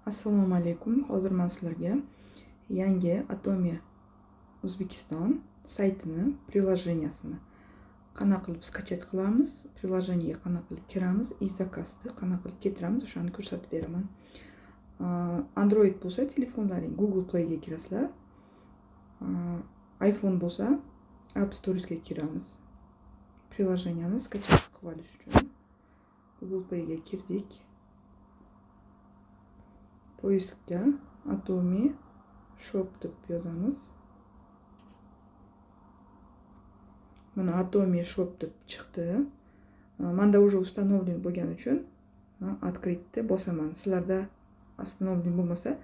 Assalomu alaykum. Hozir men sizlarga yangi Atomiya O'zbekiston saytini prilojeniyasini qanaqa qilib skachat qilamiz, prilojeniyega qanaqa qilib kiramiz, zakazni qanaqa qilib keltiramiz, o'shani ko'rsatib beraman. Android bo'lsa telefonlaring Google Play ga kirasizlar. iPhone bo'lsa App Store ga kiramiz. Prilojeniyani skachat qilib olish uchun Google Play ga kirdik. Poiskga Atomi Shop deb yozamiz. Mana Atomi Shop deb chiqdi. Menda уже установлен bo'lgani uchun открытьni bosaman. Sizlarda установлен bo'lmasa,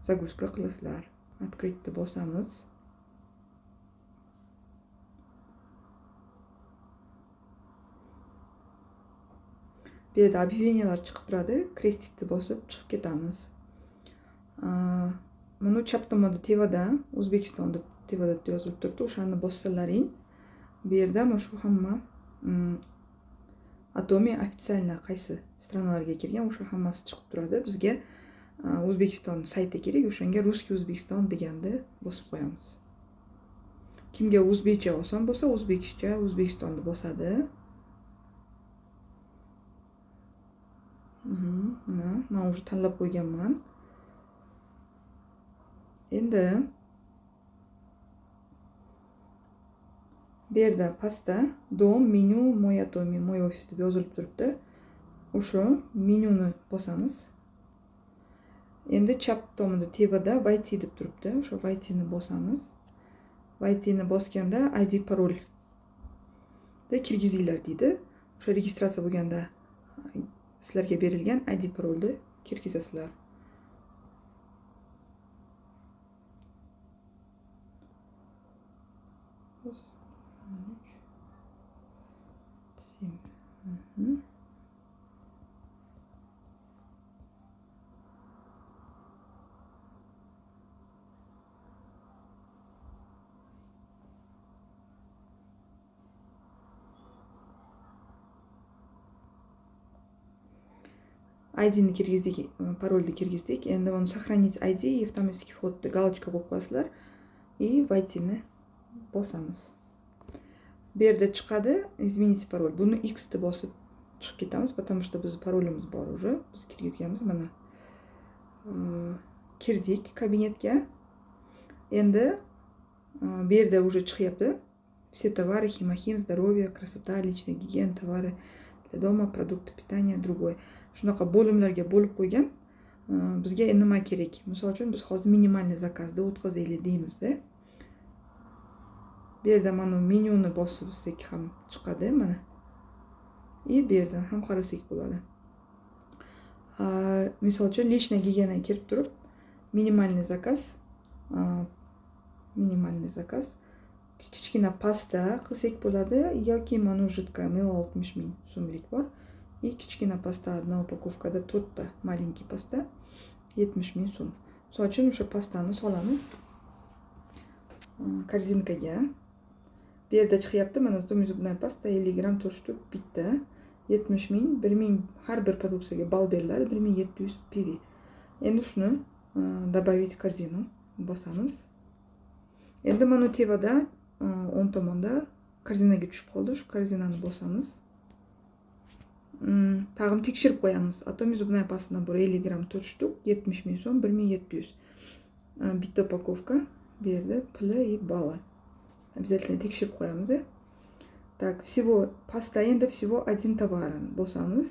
загрузка qilasizlar. Открытьni bosamiz. Bu yerda объявлениялар chiqib turadi. Крестикni bosib chiqib ketamiz. Buni chap tomonda tevada O'zbekiston deb tevada yozilib turibdi. O'shani bossalaring, bu yerda mana shu hamma Atomi ofitsialniy qaysi stranalarga kirgan, o'sha hammasi chiqib turadi. Bizga O'zbekiston sayti kerak, o'shanga Ruskiy O'zbekiston deganni bosib qo'yamiz. Kimga o'zbekcha oson bo'lsa, o'zbekcha O'zbekistonni bosadi. Men уже tanlab qo'yganman. Endi bu yerda pastda dom, menyu, moy Atomi, moy ofis deb yozilib turibdi. O'sha menyuni bosamiz. Endi chap tomonda tevada vойти deb turibdi. O'sha vойтini bosamiz. Vойтini bosganda ID parol da kirgizinglar deydi. O'sha registratsiya bo'lganda sizlarga berilgan ID parolni kirgizasizlar. ID'ni kirgizdik, parolni kirgizdik. Endi buni сохранить ID и автоматический вход галочка qo'yib qo'yasizlar. И vойtini bosamiz. Bu yerda chiqadi изменить parol. Buni X deb bosib chiqib ketamiz, потому что biz parolimiz bor уже. Biz kirgizganmiz mana. Kirdik kabinetga. Endi bu yerda уже chiqyapti. Все товары Химахим, здоровье, красота, личная гигиена, товары для дома, продукты питания, другой. Shunaqa bo'limlarga bo'lib qo'ygan. Bizga nima kerak? Misol uchun biz hozir minimalniy zakazda o'tkazaylik deymizda. Bu yerda mana menyuni bossak ham chiqadi mana. Bu yerdan ham qarasak bo'ladi. Misol uchun личная гигиена kirib turib, minimalniy zakaz kichkina pasta qilsak bo'ladi yoki mana jidka 60 ming so'mlik bor. И kichkina pasta одна упаковкада 4 ta маленький pasta 70 ming so'm. Misol uchun o'sha pastani solamiz korzinkaga. Bu yerda chiqyapti mana zubная pasta 50 gram tursh tub bitta 70 ming, 1000 har bir produksiyaga ball beriladi, 1700 PV. Endi shuni добавить korзину bosamiz. Endi mana tevada o'ng tomonda korзинаga tushib qoldi. Shu korзинani bosamiz. Tag'in tekshirib qo'yamiz. Atomi zubная pastadan bor 50 gram 4 shtuk 70 ming so'm 1700. Bitta упаковка bu yerda puli и баллы. Обязательно tekshirib qo'yamiz. Так, всего pasta endi всего один товар bosamiz.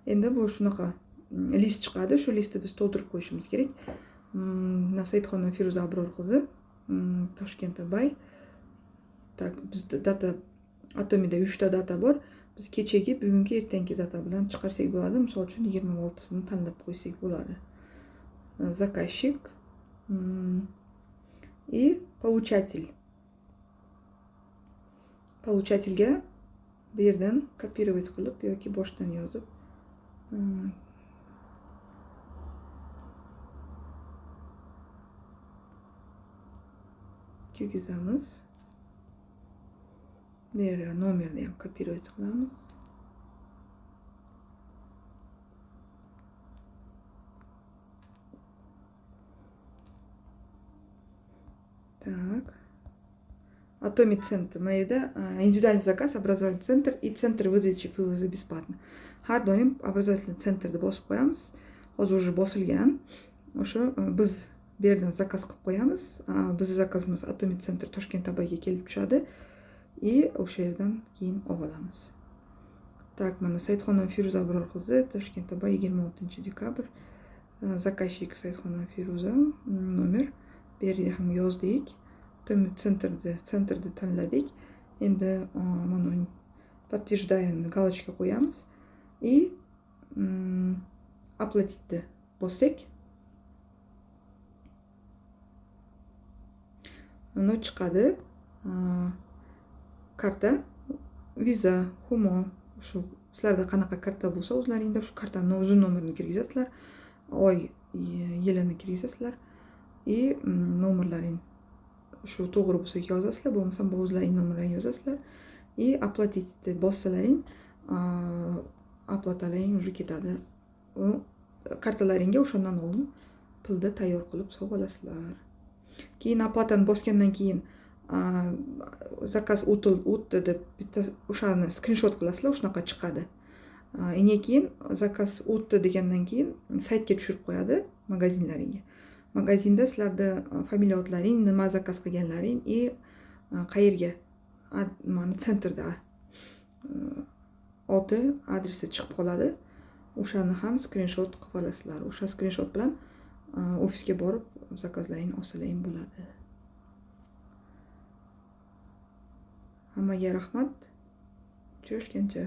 Endi bu shunaqa list chiqadi. Shu listni biz to'ldirib qo'yishimiz kerak. Nasayitxonova Feruza Abror qizi, Toshkentda bay. Tak, bizda data Atomida 3 ta data bor. Biz kechagi, bugungi, ertangi data bilan chiqarsak bo'ladi. Misol uchun 26sini tanlab qo'ysak bo'ladi. Заказчик и получатель. Получательga bu yerdan kopировать qilib yoki boshdan yozib kirgizamiz. Bu yerga nomerni ham kopировать qilamiz. Atomic Center. Mana yerda individuальный zakaz, образовательный центр и центр выдачи PVZ бесплатно. Har doim образовательный centrni bosib qo'yamiz. Hozir уже bosilgan. O'sha biz bu yerdan zakaz qilib qo'yamiz. Bizning zakazimiz Atomic Center Toshkent tabagiga kelib tushadi. И o'sha yerdan keyin olib olamiz. Так, mana Saidxonova Feruza Abror qizi, Toshkent tabag 26 dekabr. Заказчик Saidxonova Feruza, nomer. Bu yerga ham yozdik. Atomic Centerni tanladik. Endi mana uni подтверждаем галочка qo'yamiz. И оплатить bossak mana chiqadi. Karta, Visa, Humo, shu sizlarda qanaqa karta bo'lsa, o'zlaringda shu kartaning o'zini nomerini kirgizasizlar. Oy, yilini kirgizasizlar. И nomerlaring shu to'g'ri bo'lsa yozasizlar, bo'lmasa o'zlaring nomerlaringni yozasizlar. И оплатить bossalaring, oplatalang уже ketadi. U kartalaringga o'shandan oldin pulni tayyor qilib sog'ib olasizlar. Keyin oplatani bosgandan keyin zakaz o'tdi deb bitta o'shani skrinshot qilasizlar, shunaqa chiqadi. Undan keyin zakaz o'tdi degandan keyin saytga tushirib qo'yadi magazinlaringga. Magazinda sizlarda familiya otlaring, nima zakaz qilganlaring и qayerga, mana sentrda oti, adresi chiqib qoladi. O'shani ham skrinshot qilib olasizlar. O'sha skrinshot bilan ofisga borib zakazlaringni olsalaring bo'ladi. Hammaga rahmat. Ko'rishguncha.